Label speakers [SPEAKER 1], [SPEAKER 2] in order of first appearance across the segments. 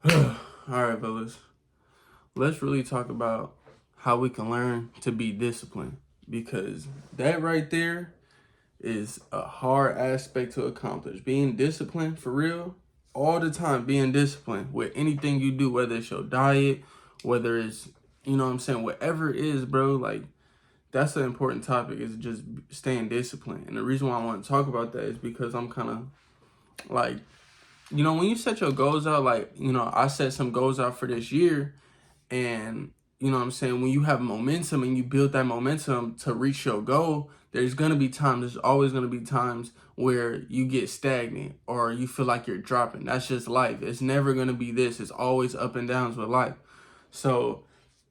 [SPEAKER 1] All right, fellas. Let's really talk about how we can learn to be disciplined, because that right there is a hard aspect to accomplish. Being disciplined for real, all the time, being disciplined with anything you do, whether it's your diet, whether it's, you know what I'm saying, whatever it is, bro, like that's an important topic, is just staying disciplined. And the reason why I want to talk about that is because I'm kind of like, when you set your goals out, like, I set some goals out for this year. And you know what I'm saying, when you have momentum and you build that momentum to reach your goal, there's always gonna be times where you get stagnant or you feel like you're dropping. That's just life. It's never gonna be this. It's always up and downs with life. So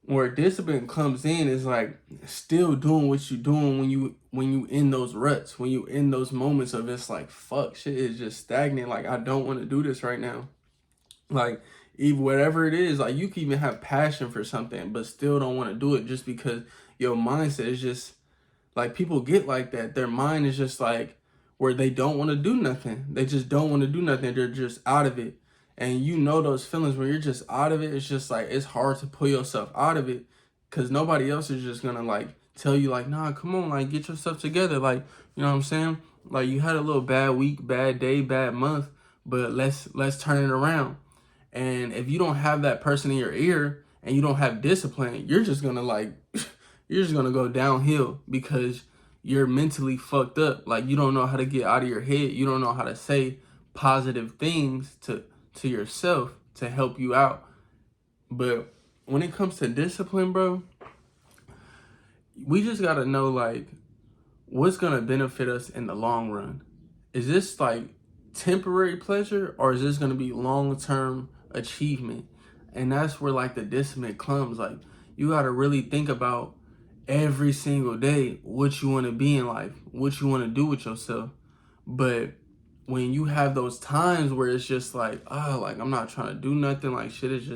[SPEAKER 1] where discipline comes in is like still doing what you're doing when you in those ruts, when you in those moments of it's like, fuck, shit is just stagnant. Like, I don't want to do this right now. Like, even whatever it is, like, you can even have passion for something but still don't want to do it, just because your mindset is just like, people get like that. Their mind is just like where they don't want to do nothing. They just don't want to do nothing. They're just out of it. And you know those feelings when you're just out of it. It's just like, it's hard to pull yourself out of it, because nobody else is just gonna like tell you like, nah, come on, like, get yourself together. Like, you know what I'm saying? Like, you had a little bad week, bad day, bad month, but let's turn it around. And if you don't have that person in your ear and you don't have discipline, you're just gonna like you're just gonna go downhill, because you're mentally fucked up. Like, you don't know how to get out of your head. You don't know how to say positive things to yourself to help you out. But when it comes to discipline, bro, we just gotta know like what's gonna benefit us in the long run. Is this like temporary pleasure, or is this gonna be long-term achievement? And that's where like the discipline comes. Like, you gotta really think about every single day what you want to be in life, what you want to do with yourself. But when you have those times where it's just like, oh, like, I'm not trying to do nothing, like, shit is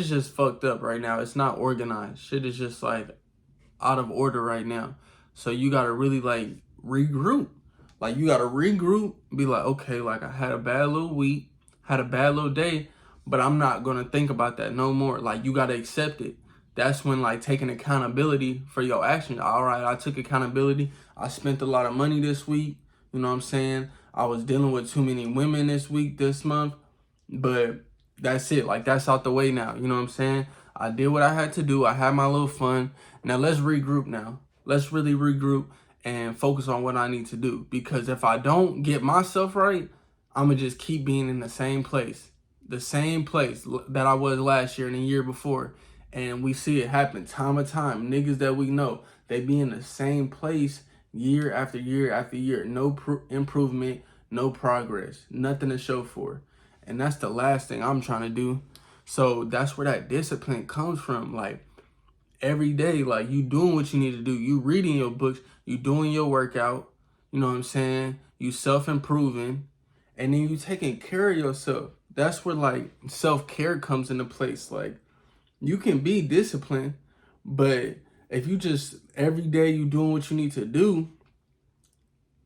[SPEAKER 1] just fucked up right now. It's not organized. Shit is just like out of order right now. So you gotta really like regroup. Like, you gotta regroup, be like, okay, like, I had a bad little week, had a bad little day, but I'm not gonna think about that no more. Like, you gotta accept it. That's when like taking accountability for your actions. All right, I took accountability. I spent a lot of money this week. You know what I'm saying? I was dealing with too many women this week, this month, but that's it. Like, that's out the way now. You know what I'm saying? I did what I had to do. I had my little fun. Now let's regroup now. Let's really regroup and focus on what I need to do. Because if I don't get myself right, I'm going to just keep being in the same place. The same place that I was last year and the year before. And we see it happen time and time. Niggas that we know, they be in the same place year after year after year. No improvement, no progress, nothing to show for. And that's the last thing I'm trying to do. So that's where that discipline comes from. Like, every day, like, you doing what you need to do. You reading your books, you doing your workout, you know what I'm saying? You self-improving, and then you taking care of yourself. That's where like self-care comes into place. Like, you can be disciplined, but if you just every day you doing what you need to do,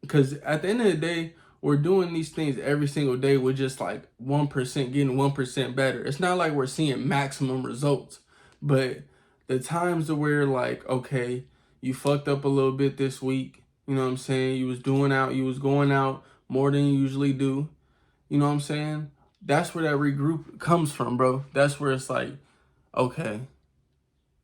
[SPEAKER 1] because at the end of the day, we're doing these things every single day. We're just like 1% getting 1% better. It's not like we're seeing maximum results, but the times where like, okay, you fucked up a little bit this week. You know what I'm saying? You was going out more than you usually do. You know what I'm saying? That's where that regroup comes from, bro. That's where it's like, okay,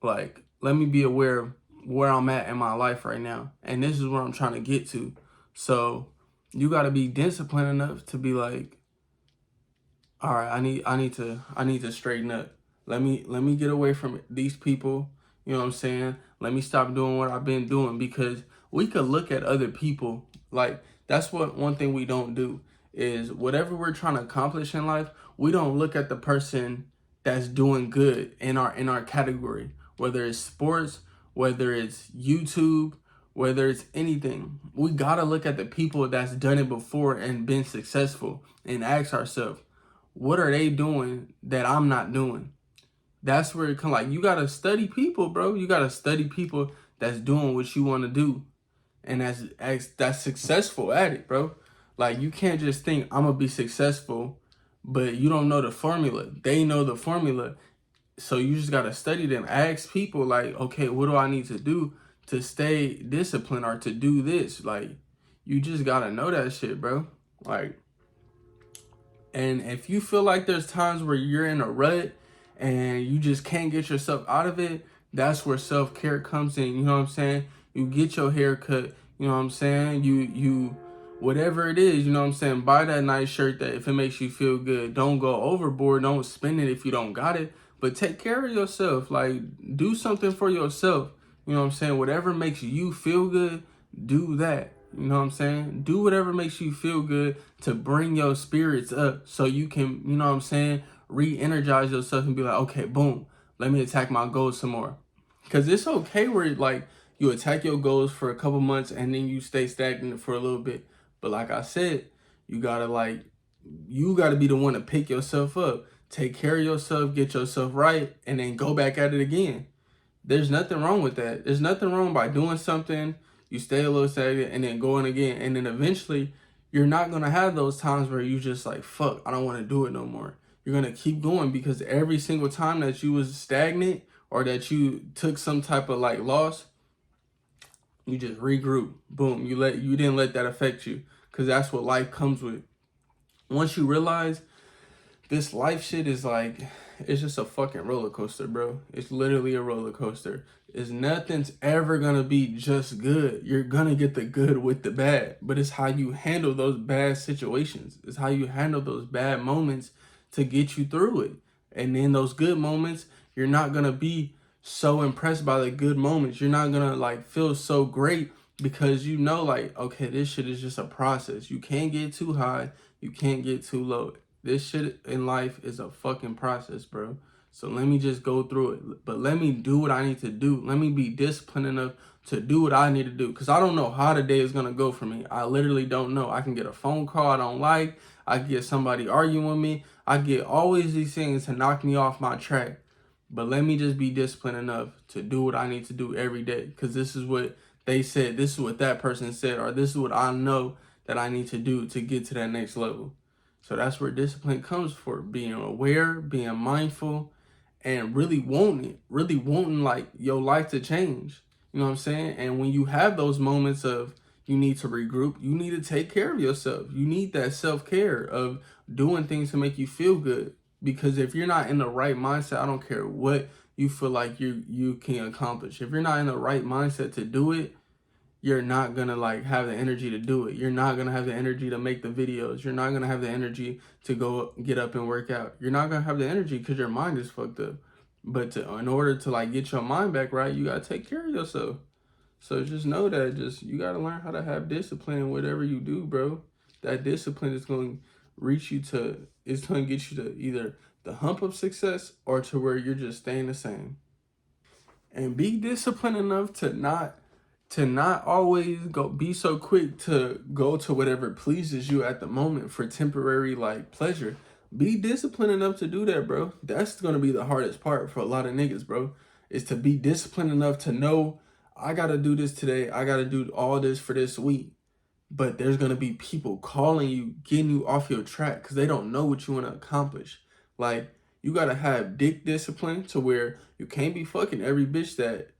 [SPEAKER 1] like, let me be aware of where I'm at in my life right now. And this is where I'm trying to get to. So you got to be disciplined enough to be like, all right, I need to straighten up. Let me get away from these people. You know what I'm saying? Let me stop doing what I've been doing, because we could look at other people. Like, that's what one thing we don't do is whatever we're trying to accomplish in life, we don't look at the person that's doing good in our category, whether it's sports, whether it's YouTube, whether it's anything. We gotta look at the people that's done it before and been successful and ask ourselves, what are they doing that I'm not doing? That's where it comes. Like, you gotta study people, bro. You gotta study people that's doing what you want to do, and that's successful at it, bro. Like, you can't just think I'm gonna be successful but you don't know the formula. They know the formula. So you just got to study them. Ask people like, okay, what do I need to do to stay disciplined or to do this? Like, you just got to know that shit, bro. Like, and if you feel like there's times where you're in a rut and you just can't get yourself out of it, that's where self-care comes in. You know what I'm saying? You get your hair cut, you know what I'm saying? You whatever it is, you know what I'm saying? Buy that nice shirt that if it makes you feel good. Don't go overboard. Don't spend it if you don't got it. But take care of yourself. Like, do something for yourself. You know what I'm saying? Whatever makes you feel good, do that. You know what I'm saying? Do whatever makes you feel good to bring your spirits up so you can, you know what I'm saying, re-energize yourself and be like, okay, boom, let me attack my goals some more. Because it's okay where, like, you attack your goals for a couple months and then you stay stagnant for a little bit. But like I said, you gotta, like, you gotta be the one to pick yourself up. Take care of yourself, get yourself right, and then go back at it again. There's nothing wrong with that. There's nothing wrong by doing something, you stay a little stagnant, and then going again. And then eventually, you're not going to have those times where you just like, fuck, I don't want to do it no more. You're going to keep going because every single time that you was stagnant or that you took some type of like loss, you just regroup. Boom. You didn't let that affect you because that's what life comes with. Once you realize this life shit is like, it's just a fucking roller coaster, bro. It's literally a roller coaster. It's nothing's ever gonna be just good. You're gonna get the good with the bad, but it's how you handle those bad situations. It's how you handle those bad moments to get you through it. And then those good moments, you're not gonna be so impressed by the good moments. You're not gonna like feel so great because you know, like, okay, this shit is just a process. You can't get too high, you can't get too low. This shit in life is a fucking process, bro. So let me just go through it. But let me do what I need to do. Let me be disciplined enough to do what I need to do. Because I don't know how the day is going to go for me. I literally don't know. I can get a phone call I don't like. I can get somebody arguing with me. I get always these things to knock me off my track. But let me just be disciplined enough to do what I need to do every day. Because this is what they said. This is what that person said. Or this is what I know that I need to do to get to that next level. So that's where discipline comes for being aware, being mindful, and really wanting like your life to change. You know what I'm saying? And when you have those moments of you need to regroup, you need to take care of yourself. You need that self-care of doing things to make you feel good. Because if you're not in the right mindset, I don't care what you feel like you can accomplish. If you're not in the right mindset to do it, you're not gonna like have the energy to do it. You're not gonna have the energy to make the videos. You're not gonna have the energy to go get up and work out. You're not gonna have the energy because your mind is fucked up. But in order to like get your mind back right, you gotta take care of yourself. So just know that you gotta learn how to have discipline in whatever you do, bro. That discipline is going to it's going to get you to either the hump of success or to where you're just staying the same. And be disciplined enough to not always be so quick to go to whatever pleases you at the moment for temporary like pleasure. Be disciplined enough to do that, bro. That's gonna be the hardest part for a lot of niggas, bro. Is to be disciplined enough to know I gotta do this today. I gotta do all this for this week. But there's gonna be people calling you, getting you off your track because they don't know what you want to accomplish. Like, you gotta have dick discipline to where you can't be fucking every bitch that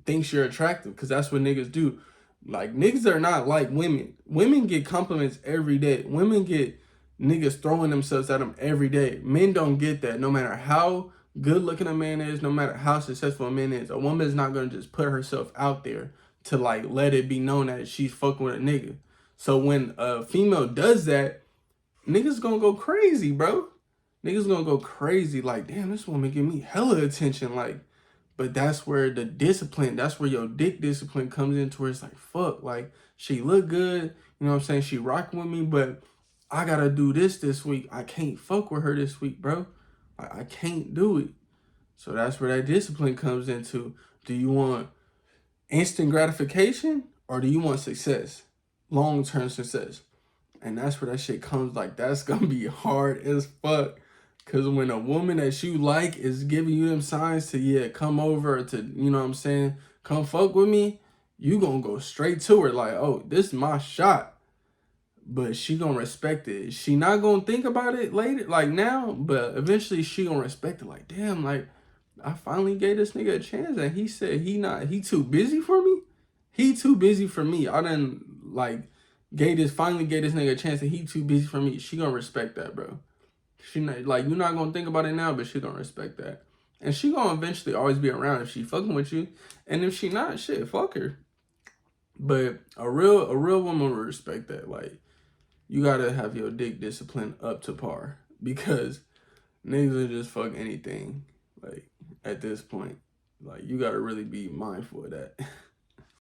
[SPEAKER 1] thinks you're attractive, because that's what niggas do. Like, niggas are not like women. Women get compliments every day. Women get niggas throwing themselves at them every day. Men don't get that. No matter how good looking a man is, no matter how successful a man is, a woman is not gonna just put herself out there to like let it be known that she's fucking with a nigga. So when a female does that, niggas gonna go crazy, bro. Niggas gonna go crazy like, damn, this woman give me hella attention. Like, but that's where the discipline, that's where your dick discipline comes into where it's like, fuck, like, she look good, you know what I'm saying? She rocking with me, but I gotta do this week. I can't fuck with her this week, bro. I can't do it. So that's where that discipline comes into. Do you want instant gratification or do you want success? Long-term success. And that's where that shit comes, like, that's gonna be hard as fuck. Cause when a woman that you like is giving you them signs to, yeah, come over to, you know what I'm saying, come fuck with me, you gonna go straight to her like, oh, this is my shot. but she gonna respect it. She not gonna think about it later, like now, but eventually she gonna respect it. Like, damn, like I finally gave this nigga a chance, and he said he too busy for me. He too busy for me. I didn't like finally gave this nigga a chance, and he too busy for me. She gonna respect that, bro. She not like you're not gonna think about it now, but she gonna respect that, and she gonna eventually always be around if she fucking with you, and if she not, shit, fuck her. But a real woman will respect that. Like, you gotta have your dick discipline up to par, because niggas will just fuck anything. Like, at this point, like, you gotta really be mindful of that.